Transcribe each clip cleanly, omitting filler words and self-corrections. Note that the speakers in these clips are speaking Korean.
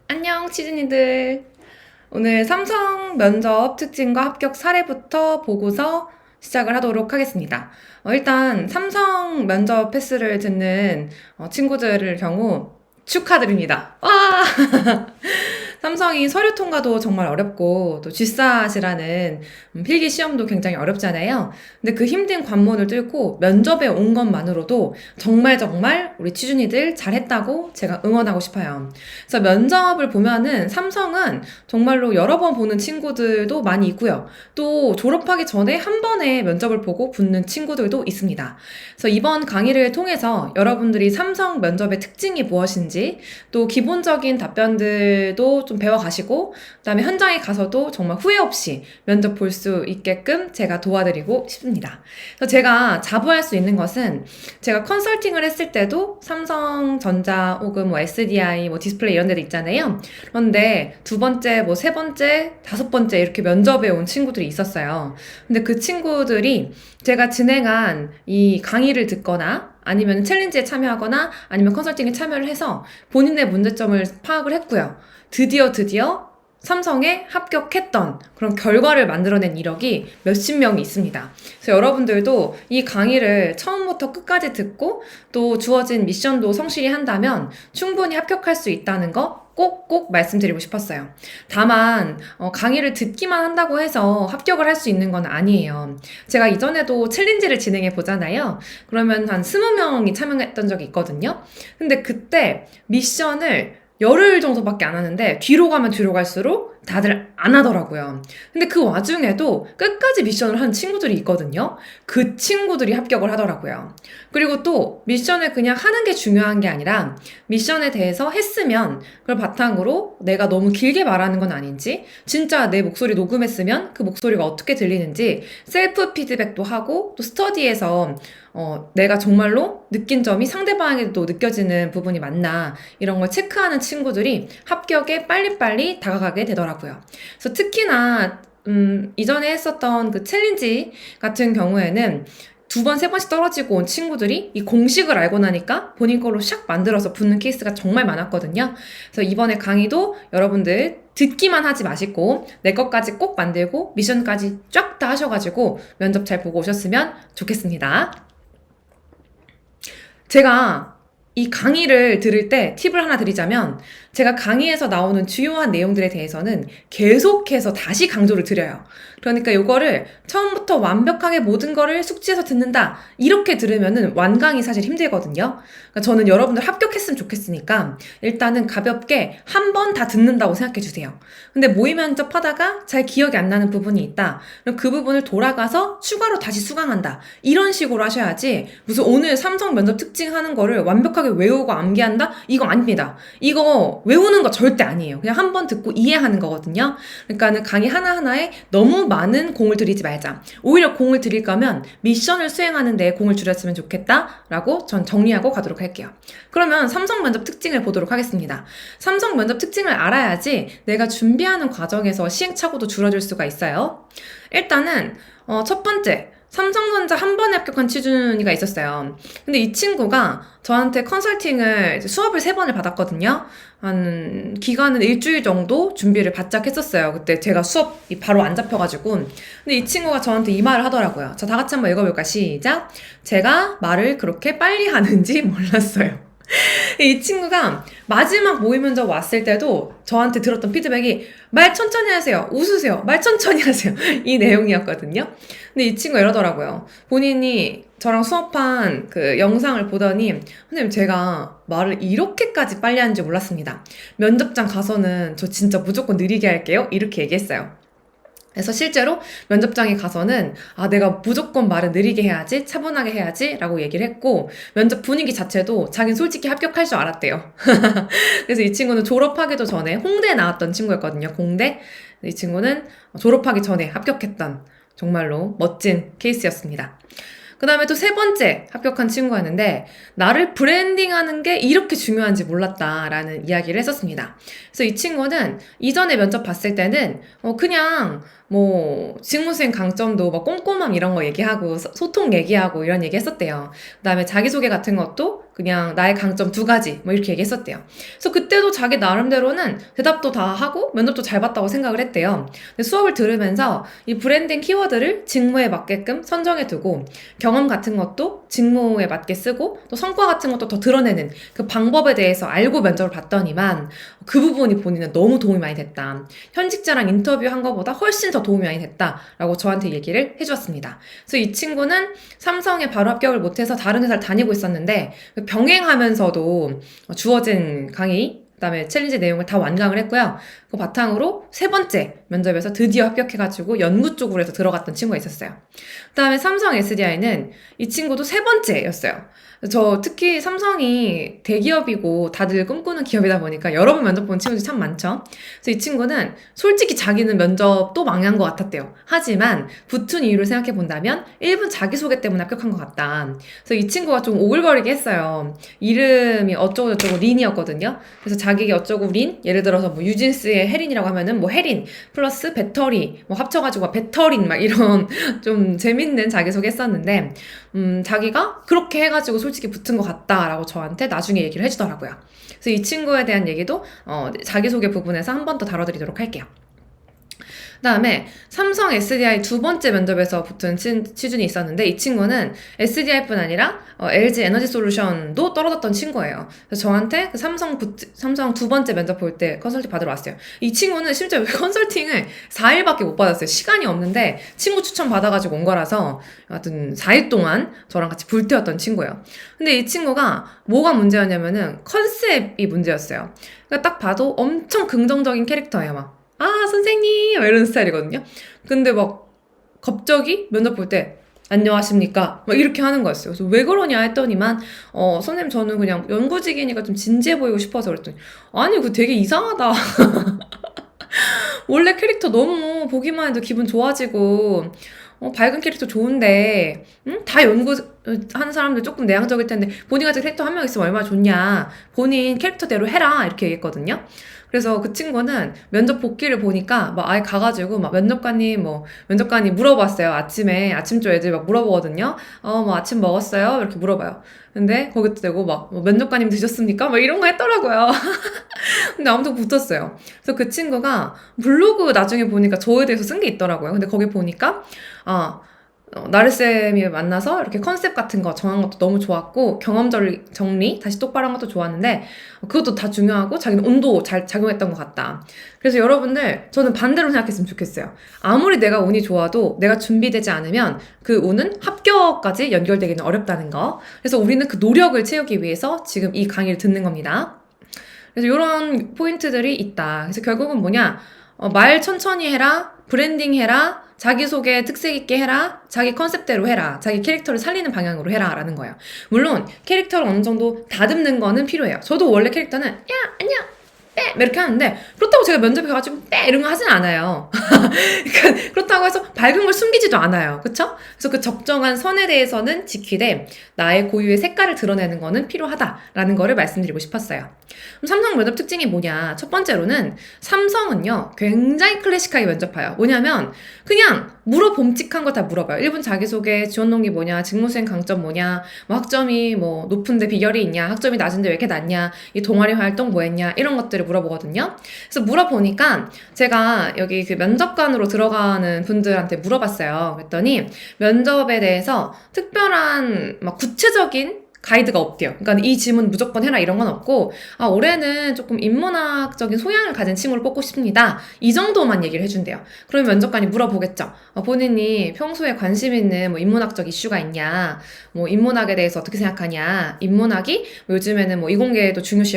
안녕, 치즈니들. 오늘 삼성 면접 특징과 합격 사례부터 보고서 시작을 하도록 하겠습니다. 일단 삼성 면접 패스를 듣는 친구들의 경우 축하드립니다. 와! 삼성이 서류 통과도 정말 어렵고 또 GSAT이라는 필기 시험도 굉장히 어렵잖아요. 근데 그 힘든 관문을 뚫고 면접에 온 것만으로도 정말 정말 우리 취준이들 잘했다고 제가 응원하고 싶어요. 그래서 면접을 보면은 삼성은 정말로 여러 번 보는 친구들도 많이 있고요. 또 졸업하기 전에 한 번에 면접을 보고 붙는 친구들도 있습니다. 그래서 이번 강의를 통해서 여러분들이 삼성 면접의 특징이 무엇인지 또 기본적인 답변들도 좀 배워가시고 그다음에 현장에 가서도 정말 후회 없이 면접 볼 수 있게끔 제가 도와드리고 싶습니다. 그래서 제가 자부할 수 있는 것은 제가 컨설팅을 했을 때도 삼성전자 혹은 뭐 SDI, 뭐 디스플레이 이런 데도 있잖아요. 그런데 두 번째, 뭐 세 번째, 다섯 번째 이렇게 면접에 온 친구들이 있었어요. 근데 그 친구들이 제가 진행한 이 강의를 듣거나 아니면 챌린지에 참여하거나 아니면 컨설팅에 참여를 해서 본인의 문제점을 파악을 했고요. 드디어 삼성에 합격했던 그런 결과를 만들어낸 이력이 몇십 명이 있습니다. 그래서 여러분들도 이 강의를 처음부터 끝까지 듣고 또 주어진 미션도 성실히 한다면 충분히 합격할 수 있다는 거 꼭꼭 말씀드리고 싶었어요. 다만 강의를 듣기만 한다고 해서 합격을 할 수 있는 건 아니에요. 제가 이전에도 챌린지를 진행해 보잖아요. 그러면 한 20명이 참여했던 적이 있거든요. 근데 그때 미션을 열흘 정도밖에 안 하는데 뒤로 가면 뒤로 갈수록 다들 안 하더라고요. 근데 그 와중에도 끝까지 미션을 한 친구들이 있거든요. 그 친구들이 합격을 하더라고요. 그리고 또 미션을 그냥 하는 게 중요한 게 아니라 미션에 대해서 했으면 그걸 바탕으로 내가 너무 길게 말하는 건 아닌지 진짜 내 목소리 녹음했으면 그 목소리가 어떻게 들리는지 셀프 피드백도 하고 또 스터디에서 내가 정말로 느낀 점이 상대방에게도 느껴지는 부분이 맞나 이런 걸 체크하는 친구들이 합격에 빨리빨리 다가가게 되더라고요. 그래서 특히나 이전에 했었던 그 챌린지 같은 경우에는 두 번, 세 번씩 떨어지고 온 친구들이 이 공식을 알고 나니까 본인 걸로 샥 만들어서 붙는 케이스가 정말 많았거든요. 그래서 이번에 강의도 여러분들 듣기만 하지 마시고 내 것까지 꼭 만들고 미션까지 쫙 다 하셔가지고 면접 잘 보고 오셨으면 좋겠습니다. 제가 이 강의를 들을 때 팁을 하나 드리자면 제가 강의에서 나오는 주요한 내용들에 대해서는 계속해서 다시 강조를 드려요. 그러니까 이거를 처음부터 완벽하게 모든 거를 숙지해서 듣는다. 이렇게 들으면은 완강이 사실 힘들거든요. 그러니까 저는 여러분들 합격했으면 좋겠으니까 일단은 가볍게 한 번 다 듣는다고 생각해 주세요. 근데 모의 면접 하다가 잘 기억이 안 나는 부분이 있다. 그럼 그 부분을 돌아가서 추가로 다시 수강한다. 이런 식으로 하셔야지 무슨 오늘 삼성 면접 특징 하는 거를 완벽하게 외우고 암기한다? 이거 아닙니다. 이거 외우는 거 절대 아니에요. 그냥 한 번 듣고 이해하는 거거든요. 그러니까는 강의 하나하나에 너무 많은 공을 들이지 말자. 오히려 공을 들일 거면 미션을 수행하는 데 공을 줄였으면 좋겠다라고 전 정리하고 가도록 할게요. 그러면 삼성 면접 특징을 보도록 하겠습니다. 삼성 면접 특징을 알아야지 내가 준비하는 과정에서 시행착오도 줄어들 수가 있어요. 일단은 첫 번째, 삼성전자 한 번에 합격한 취준이가 있었어요. 근데 이 친구가 저한테 컨설팅을 수업을 3번을 받았거든요. 한 기간은 일주일 정도 준비를 바짝 했었어요. 그때 제가 수업이 바로 안 잡혀가지고. 근데 이 친구가 저한테 이 말을 하더라고요. 자, 다 같이 한번 읽어볼까? 시작. 제가 말을 그렇게 빨리 하는지 몰랐어요. 이 친구가 마지막 모의 면접 왔을 때도 저한테 들었던 피드백이 말 천천히 하세요. 웃으세요. 말 천천히 하세요. 이 내용이었거든요. 근데 이 친구가 이러더라고요. 본인이 저랑 수업한 그 영상을 보더니 선생님 제가 말을 이렇게까지 빨리 하는지 몰랐습니다. 면접장 가서는 저 진짜 무조건 느리게 할게요. 이렇게 얘기했어요. 그래서 실제로 면접장에 가서는 내가 무조건 말을 느리게 해야지 차분하게 해야지 라고 얘기를 했고 면접 분위기 자체도 자기는 솔직히 합격할 줄 알았대요. 그래서 이 친구는 졸업하기도 전에 홍대에 나왔던 친구였거든요. 공대. 이 친구는 졸업하기 전에 합격했던 정말로 멋진 케이스였습니다. 그 다음에 또 세 번째 합격한 친구였는데 나를 브랜딩하는 게 이렇게 중요한지 몰랐다라는 이야기를 했었습니다. 그래서 이 친구는 이전에 면접 봤을 때는 그냥 뭐 직무수행 강점도 뭐 꼼꼼함 이런 거 얘기하고 소통 얘기하고 이런 얘기 했었대요. 그 다음에 자기소개 같은 것도 그냥 나의 강점 2가지 뭐 이렇게 얘기했었대요. 그래서 그때도 자기 나름대로는 대답도 다 하고 면접도 잘 봤다고 생각을 했대요. 근데 수업을 들으면서 이 브랜딩 키워드를 직무에 맞게끔 선정해 두고 경험 같은 것도 직무에 맞게 쓰고 또 성과 같은 것도 더 드러내는 그 방법에 대해서 알고 면접을 봤더니만 그 부분이 본인은 너무 도움이 많이 됐다. 현직자랑 인터뷰한 것보다 훨씬 더 도움이 많이 됐다라고 저한테 얘기를 해주었습니다. 그래서 이 친구는 삼성에 바로 합격을 못해서 다른 회사를 다니고 있었는데 병행하면서도 주어진 강의 그다음에 챌린지 내용을 다 완강을 했고요. 그 바탕으로 3번째 면접에서 드디어 합격해가지고 연구 쪽으로 해서 들어갔던 친구가 있었어요. 그다음에 삼성 SDI는 이 친구도 3번째였어요. 저 특히 삼성이 대기업이고 다들 꿈꾸는 기업이다 보니까 여러 번 면접 본 친구들이 참 많죠. 그래서 이 친구는 솔직히 자기는 면접 또 망한 것 같았대요. 하지만 붙은 이유를 생각해 본다면 1분 자기소개 때문에 합격한 것 같다. 그래서 이 친구가 좀 오글거리게 했어요. 이름이 어쩌고저쩌고 린이었거든요. 그래서 자기가 어쩌고 린, 예를 들어서 뭐 유진스의 혜린이라고 하면은 뭐 혜린 플러스 배터리 뭐 합쳐가지고 배터린 막 이런 좀 재밌는 자기소개 했었는데 자기가 그렇게 해가지고 솔직히 붙은 것 같다라고 저한테 나중에 얘기를 해주더라고요. 그래서 이 친구에 대한 얘기도 자기소개 부분에서 한 번 더 다뤄드리도록 할게요. 그 다음에 삼성 SDI 2번째 면접에서 붙은 취준이 있었는데 이 친구는 SDI뿐 아니라 LG 에너지 솔루션도 떨어졌던 친구예요. 그래서 저한테 그 삼성 2번째 면접 볼 때 컨설팅 받으러 왔어요. 이 친구는 심지어 컨설팅을 4일밖에 못 받았어요. 시간이 없는데 친구 추천 받아가지고 온 거라서 하여튼 4일 동안 저랑 같이 불태웠던 친구예요. 근데 이 친구가 뭐가 문제였냐면은 컨셉이 문제였어요. 그러니까 딱 봐도 엄청 긍정적인 캐릭터예요. 막 선생님! 이런 스타일이거든요. 근데 막, 갑자기 면접 볼 때, 안녕하십니까? 막 이렇게 하는 거였어요. 그래서 왜 그러냐 했더니만, 선생님 저는 그냥 연구직이니까 좀 진지해 보이고 싶어서 그랬더니, 아니, 그거 되게 이상하다. 원래 캐릭터 너무 보기만 해도 기분 좋아지고, 밝은 캐릭터 좋은데, 다 연구하는 사람들 조금 내향적일 텐데, 본인 같은 캐릭터 한 명 있으면 얼마나 좋냐. 본인 캐릭터대로 해라. 이렇게 얘기했거든요. 그래서 그 친구는 면접 복귀를 보니까 막 아예 가가지고 막 면접관이 물어봤어요. 아침조 애들 막 물어보거든요. 뭐 아침 먹었어요? 이렇게 물어봐요. 근데 거기도 되고 막 면접관님 드셨습니까? 막 이런 거 했더라고요. 근데 아무튼 붙었어요. 그래서 그 친구가 블로그 나중에 보니까 저에 대해서 쓴 게 있더라고요. 근데 거기 보니까 나르쌤이 만나서 이렇게 컨셉 같은 거 정한 것도 너무 좋았고 경험 정리 다시 똑바로 한 것도 좋았는데 그것도 다 중요하고 자기는 운도 잘 작용했던 것 같다. 그래서 여러분들 저는 반대로 생각했으면 좋겠어요. 아무리 내가 운이 좋아도 내가 준비되지 않으면 그 운은 합격까지 연결되기는 어렵다는 거. 그래서 우리는 그 노력을 채우기 위해서 지금 이 강의를 듣는 겁니다. 그래서 이런 포인트들이 있다. 그래서 결국은 뭐냐? 말 천천히 해라, 브랜딩 해라, 자기소개 특색 있게 해라, 자기 컨셉대로 해라, 자기 캐릭터를 살리는 방향으로 해라 라는 거예요. 물론 캐릭터를 어느 정도 다듬는 거는 필요해요. 저도 원래 캐릭터는 야 안녕 빼 이렇게 하는데 그렇다고 제가 면접에 가가지고 빼 이런 거 하진 않아요. 그러니까 그렇다고 해서 밝은 걸 숨기지도 않아요. 그쵸? 그래서 그 적정한 선에 대해서는 지키되 나의 고유의 색깔을 드러내는 거는 필요하다라는 거를 말씀드리고 싶었어요. 그럼 삼성 면접 특징이 뭐냐? 첫 번째로는 삼성은요 굉장히 클래식하게 면접해요. 뭐냐면 그냥 물어봄직한 거 다 물어봐요. 1분 자기소개, 지원 동기 뭐냐, 직무수행 강점 뭐냐, 뭐 학점이 뭐 높은데 비결이 있냐, 학점이 낮은데 왜 이렇게 낮냐, 이 동아리 활동 뭐 했냐 이런 것들을 물어보거든요. 그래서 물어보니까 제가 여기 그 면접관으로 들어가는 분들한테 물어봤어요. 그랬더니 면접에 대해서 특별한 막 구체적인 가이드가 없대요. 그러니까 이 질문 무조건 해라 이런 건 없고 올해는 조금 인문학적인 소양을 가진 친구를 뽑고 싶습니다. 이 정도만 얘기를 해준대요. 그러면 면접관이 물어보겠죠. 본인이 평소에 관심 있는 뭐 인문학적 이슈가 있냐, 뭐 인문학에 대해서 어떻게 생각하냐, 인문학이 뭐 요즘에는 뭐 이공계도 중요시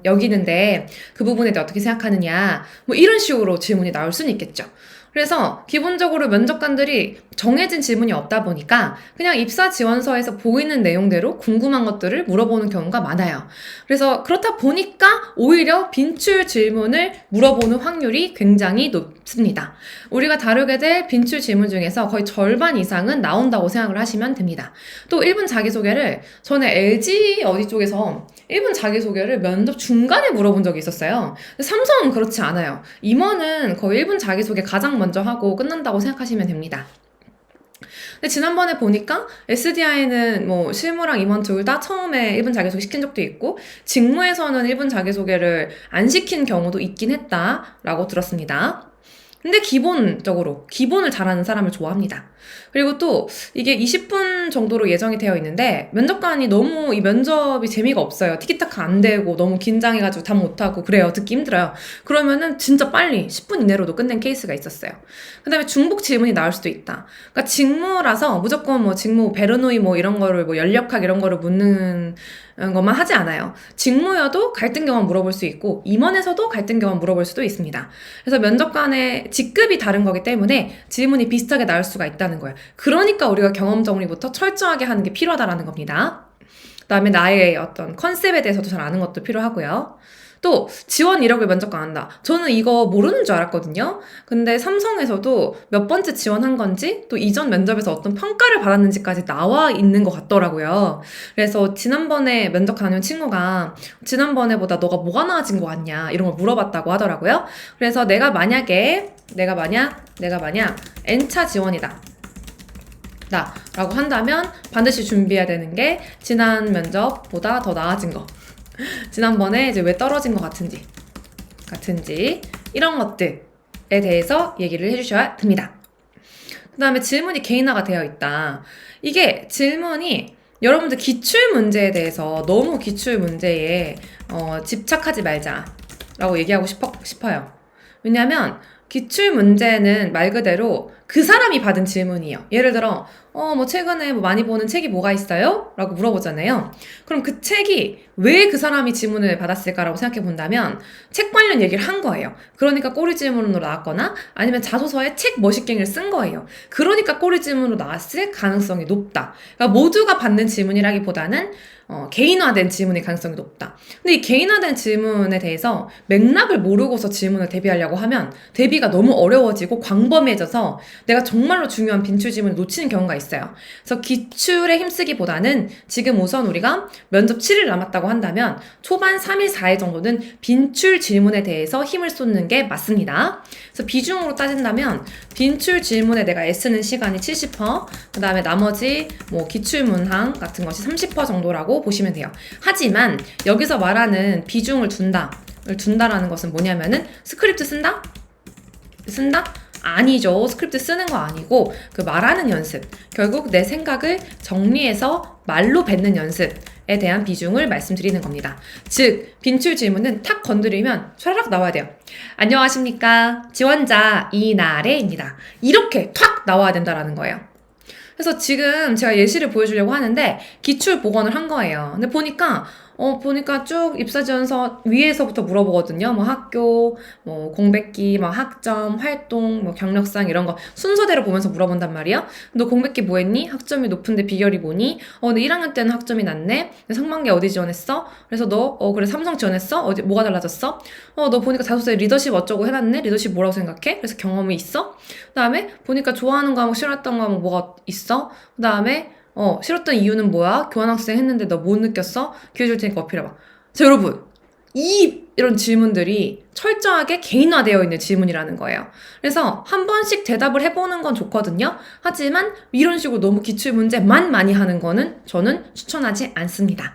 여기는데 그 부분에 대해 어떻게 생각하느냐, 뭐 이런 식으로 질문이 나올 수는 있겠죠. 그래서 기본적으로 면접관들이 정해진 질문이 없다 보니까 그냥 입사 지원서에서 보이는 내용대로 궁금한 것들을 물어보는 경우가 많아요. 그래서 그렇다 보니까 오히려 빈출 질문을 물어보는 확률이 굉장히 높습니다. 우리가 다루게 될 빈출 질문 중에서 거의 절반 이상은 나온다고 생각을 하시면 됩니다. 또 1분 자기소개를 전에 LG 어디 쪽에서 1분 자기소개를 면접 중간에 물어본 적이 있었어요. 삼성은 그렇지 않아요. 임원은 거의 1분 자기소개 가장 먼저 하고 끝난다고 생각하시면 됩니다. 근데 지난번에 보니까 SDI는 뭐 실무랑 임원 둘 다 처음에 1분 자기소개 시킨 적도 있고 직무에서는 1분 자기소개를 안 시킨 경우도 있긴 했다라고 들었습니다. 근데 기본적으로 기본을 잘하는 사람을 좋아합니다. 그리고 또 이게 20분 정도로 예정이 되어 있는데 면접관이 너무 이 면접이 재미가 없어요. 티키타카 안 되고 너무 긴장해가지고 답 못하고 그래요. 듣기 힘들어요. 그러면은 진짜 빨리 10분 이내로도 끝낸 케이스가 있었어요. 그 다음에 중복 질문이 나올 수도 있다. 그러니까 직무라서 무조건 뭐 직무 베르노이 뭐 이런 거를 뭐 연력학 이런 거를 묻는 것만 하지 않아요. 직무여도 갈등 경험 물어볼 수 있고 임원에서도 갈등 경험 물어볼 수도 있습니다. 그래서 면접관의 직급이 다른 거기 때문에 질문이 비슷하게 나올 수가 있다는 거예요. 그러니까 우리가 경험 정리부터 철저하게 하는 게 필요하다라는 겁니다. 그다음에 나의 어떤 컨셉에 대해서도 잘 아는 것도 필요하고요. 또 지원 이력을 면접관 한다. 저는 이거 모르는 줄 알았거든요. 근데 삼성에서도 몇 번째 지원한 건지 또 이전 면접에서 어떤 평가를 받았는지까지 나와 있는 것 같더라고요. 그래서 지난번에 면접 다녀온 친구가 지난번에보다 너가 뭐가 나아진 것 같냐 이런 걸 물어봤다고 하더라고요. 그래서 내가 만약 N차 지원이다. 라고 한다면 반드시 준비해야 되는 게 지난 면접보다 더 나아진 거. 지난번에 이제 왜 떨어진 것 같은지 이런 것들에 대해서 얘기를 해주셔야 됩니다. 그 다음에 질문이 개인화가 되어 있다. 이게 질문이 여러분들 기출문제에 대해서 너무 기출문제에 집착하지 말자라고 얘기하고 싶어요. 왜냐하면 기출문제는 말 그대로 그 사람이 받은 질문이에요. 예를 들어 뭐 최근에 뭐 많이 보는 책이 뭐가 있어요? 라고 물어보잖아요. 그럼 그 책이 왜 그 사람이 질문을 받았을까라고 생각해 본다면 책 관련 얘기를 한 거예요. 그러니까 꼬리 질문으로 나왔거나 아니면 자소서에 책 멋있갱이를 쓴 거예요. 그러니까 꼬리 질문으로 나왔을 가능성이 높다. 그러니까 모두가 받는 질문이라기보다는 개인화된 질문의 가능성이 높다. 근데 이 개인화된 질문에 대해서 맥락을 모르고서 질문을 대비하려고 하면 대비가 너무 어려워지고 광범위해져서 내가 정말로 중요한 빈출 질문을 놓치는 경우가 있어요. 그래서 기출에 힘쓰기보다는 지금 우선 우리가 면접 7일 남았다고 한다면 초반 3일, 4일 정도는 빈출 질문에 대해서 힘을 쏟는 게 맞습니다. 그래서 비중으로 따진다면 빈출 질문에 내가 애쓰는 시간이 70%, 그 다음에 나머지 뭐 기출문항 같은 것이 30% 정도라고 보시면 돼요. 하지만 여기서 말하는 비중을 둔다라는 것은 뭐냐면은 스크립트 쓴다? 아니죠. 스크립트 쓰는 거 아니고 그 말하는 연습. 결국 내 생각을 정리해서 말로 뱉는 연습에 대한 비중을 말씀드리는 겁니다. 즉 빈출 질문은 탁 건드리면 촤라락 나와야 돼요. 안녕하십니까. 지원자 이나래입니다. 이렇게 탁 나와야 된다라는 거예요. 그래서 지금 제가 예시를 보여주려고 하는데 기출 복원을 한 거예요. 근데 보니까 쭉 입사지원서 위에서부터 물어보거든요. 뭐 학교, 뭐 공백기, 뭐 학점, 활동, 뭐 경력상 이런 거 순서대로 보면서 물어본단 말이야. 너 공백기 뭐 했니? 학점이 높은데 비결이 뭐니? 근데 1학년 때는 학점이 낮네? 근데 상반기 어디 지원했어? 그래서 너, 그래 삼성 지원했어? 어디, 뭐가 달라졌어? 너 보니까 자소서에 리더십 어쩌고 해놨네? 리더십 뭐라고 생각해? 그래서 경험이 있어? 그 다음에 보니까 좋아하는 과목, 싫어했던 과목 뭐가 있어? 그 다음에 싫었던 이유는 뭐야? 교환학생 했는데 너 못 느꼈어? 기회 줄 테니까 어필해봐. 자, 여러분. 이런 질문들이 철저하게 개인화되어 있는 질문이라는 거예요. 그래서 한 번씩 대답을 해보는 건 좋거든요. 하지만 이런 식으로 너무 기출문제만 많이 하는 거는 저는 추천하지 않습니다.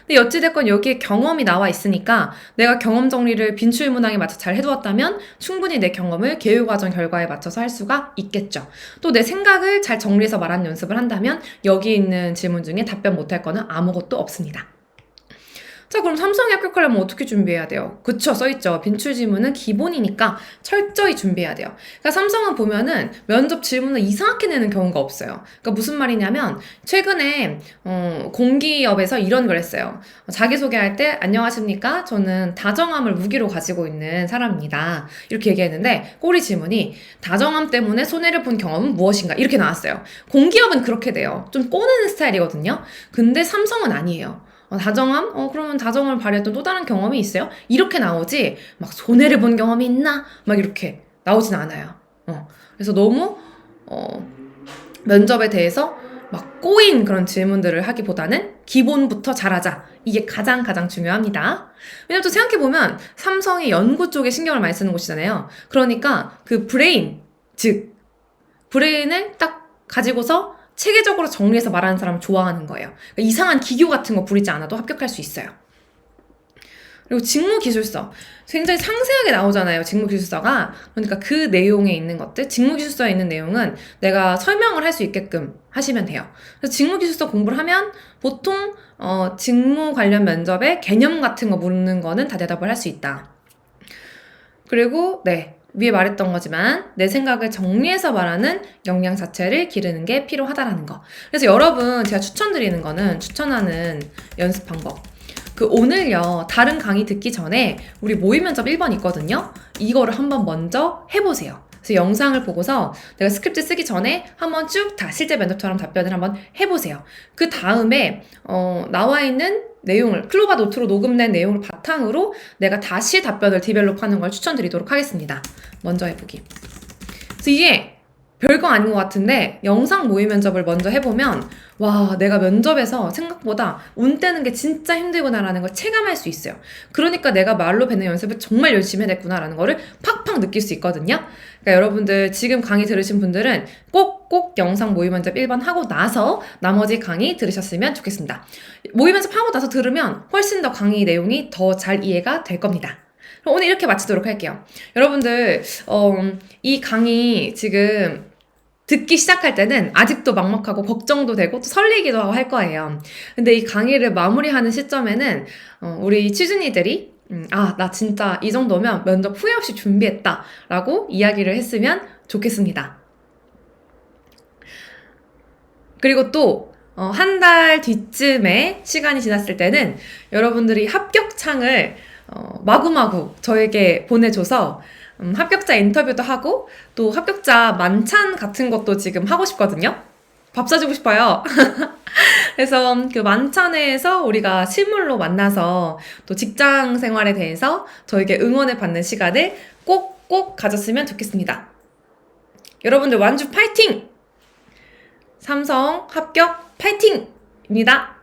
근데 어찌됐건 여기에 경험이 나와 있으니까 내가 경험 정리를 빈출 문항에 맞춰 잘 해두었다면 충분히 내 경험을 교육과정 결과에 맞춰서 할 수가 있겠죠. 또 내 생각을 잘 정리해서 말하는 연습을 한다면 여기 있는 질문 중에 답변 못할 거는 아무것도 없습니다. 자, 그럼 삼성에 합격하려면 어떻게 준비해야 돼요? 그쵸, 써있죠. 빈출 질문은 기본이니까 철저히 준비해야 돼요. 그러니까 삼성은 보면은 면접 질문을 이상하게 내는 경우가 없어요. 그러니까 무슨 말이냐면 최근에 공기업에서 이런 걸 했어요. 자기소개할 때 안녕하십니까? 저는 다정함을 무기로 가지고 있는 사람입니다. 이렇게 얘기했는데 꼬리 질문이 다정함 때문에 손해를 본 경험은 무엇인가? 이렇게 나왔어요. 공기업은 그렇게 돼요. 좀 꼬는 스타일이거든요. 근데 삼성은 아니에요. 다정함? 그러면 다정함을 발휘했던 또 다른 경험이 있어요? 이렇게 나오지 막 손해를 본 경험이 있나? 막 이렇게 나오진 않아요. 그래서 너무 면접에 대해서 막 꼬인 그런 질문들을 하기보다는 기본부터 잘하자. 이게 가장 중요합니다. 왜냐면 또 생각해보면 삼성이 연구 쪽에 신경을 많이 쓰는 곳이잖아요. 그러니까 그 브레인, 즉 브레인을 딱 가지고서 체계적으로 정리해서 말하는 사람을 좋아하는 거예요. 그러니까 이상한 기교 같은 거 부리지 않아도 합격할 수 있어요. 그리고 직무기술서. 굉장히 상세하게 나오잖아요, 직무기술서가. 그러니까 그 내용에 있는 것들, 직무기술서에 있는 내용은 내가 설명을 할 수 있게끔 하시면 돼요. 그래서 직무기술서 공부를 하면 보통 직무 관련 면접에 개념 같은 거 묻는 거는 다 대답을 할 수 있다. 그리고 위에 말했던 거지만 내 생각을 정리해서 말하는 역량 자체를 기르는 게 필요하다라는 거. 그래서 여러분 제가 추천하는 연습 방법. 오늘요, 다른 강의 듣기 전에 우리 모의 면접 1번 있거든요? 이거를 한번 먼저 해보세요. 그래서 영상을 보고서 내가 스크립트 쓰기 전에 한번 쭉 다 실제 면접처럼 답변을 한번 해보세요. 그 다음에, 나와 있는 내용을, 클로바 노트로 녹음된 내용을 바탕으로 내가 다시 답변을 디벨롭하는 걸 추천드리도록 하겠습니다. 먼저 해보기. 그래서 이게 별거 아닌 것 같은데 영상 모의 면접을 먼저 해보면 와, 내가 면접에서 생각보다 운 떼는 게 진짜 힘들구나라는 걸 체감할 수 있어요. 그러니까 내가 말로 뱉는 연습을 정말 열심히 해냈구나라는 거를 팍팍 느낄 수 있거든요. 그러니까 여러분들 지금 강의 들으신 분들은 꼭 영상 모의 면접 1번 하고 나서 나머지 강의 들으셨으면 좋겠습니다. 모의 면접 하고 나서 들으면 훨씬 더 강의 내용이 더 잘 이해가 될 겁니다. 오늘 이렇게 마치도록 할게요. 여러분들 이 강의 지금 듣기 시작할 때는 아직도 막막하고 걱정도 되고 또 설레기도 하고 할 거예요. 근데 이 강의를 마무리하는 시점에는 우리 취준이들이 나 진짜 이 정도면 면접 후회 없이 준비했다 라고 이야기를 했으면 좋겠습니다. 그리고 또 한 달 뒤쯤에 시간이 지났을 때는 여러분들이 합격창을 마구마구 저에게 보내줘서 합격자 인터뷰도 하고 또 합격자 만찬 같은 것도 지금 하고 싶거든요. 밥 사주고 싶어요. 그래서 그 만찬에서 우리가 실물로 만나서 또 직장 생활에 대해서 저에게 응원을 받는 시간을 꼭 가졌으면 좋겠습니다. 여러분들 완주 파이팅! 삼성 합격 파이팅입니다.